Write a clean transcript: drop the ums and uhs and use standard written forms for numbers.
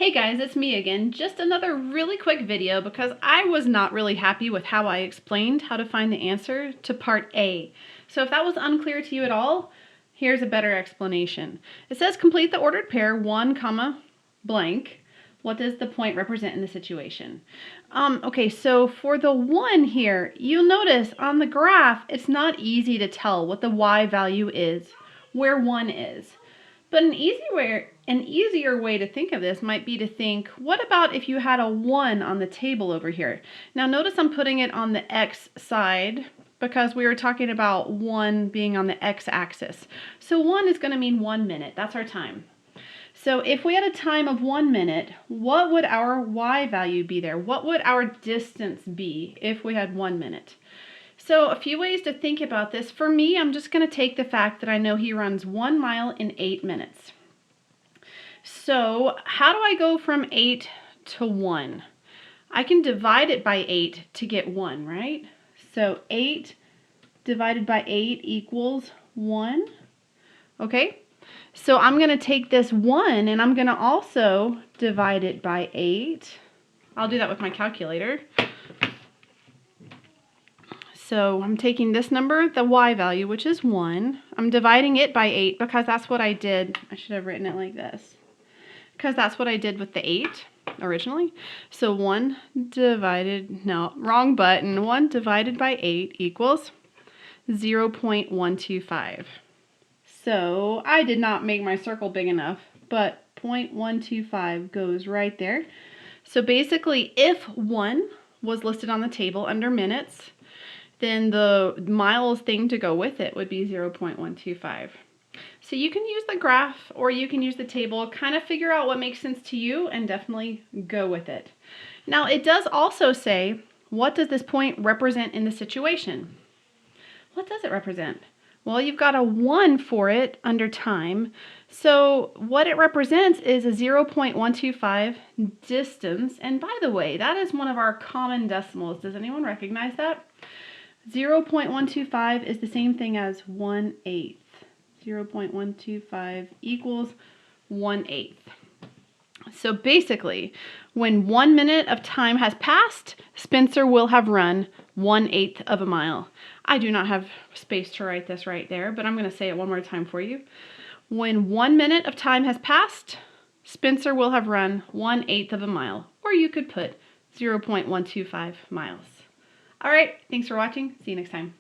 Hey guys, it's me again. Just another really quick video because I was not really happy with how I explained how to find the answer to part A. So if that was unclear to you at all, here's a better explanation. It says complete the ordered pair 1, comma, blank. What does the point represent in the situation? Okay, so for the 1 here, you'll notice on the graph, it's not easy to tell what the y value is, where 1 is. But an easier way to think of this might be to think, what about if you had a 1 on the table over here? Now notice I'm putting it on the x side because we were talking about 1 being on the x-axis. So 1 is going to mean 1 minute. That's our time. So if we had a time of 1 minute, what would our y value be there? What would our distance be if we had 1 minute? So a few ways to think about this. For me, I'm just going to take the fact that I know he runs 1 mile in 8 minutes. So how do I go from 8 to 1? I can divide it by 8 to get 1, right? So 8 divided by 8 equals 1. Okay? So I'm going to take this 1 and I'm going to also divide it by 8. I'll do that with my calculator. So I'm taking this number, the y value, which is 1. I'm dividing it by 8 because that's what I did. I should have written it like this. Because that's what I did with the 8 originally. So 1 divided, no, wrong button. 1 divided by 8 equals 0.125. So I did not make my circle big enough, but 0.125 goes right there. So basically, if 1 was listed on the table under minutes, then the miles thing to go with it would be 0.125. So you can use the graph or you can use the table, kind of figure out what makes sense to you and definitely go with it. Now it does also say, what does this point represent in the situation? What does it represent? Well, you've got a 1 for it under time. So what it represents is a 0.125 distance. And by the way, that is one of our common decimals. Does anyone recognize that? 0.125 is the same thing as 1/8. 0.125 equals 1/8. So basically, when 1 minute of time has passed, Spencer will have run 1/8 of a mile. I do not have space to write this right there, but I'm going to say it one more time for you. When 1 minute of time has passed, Spencer will have run 1/8 of a mile, or you could put 0.125 miles. All right, thanks for watching. See you next time.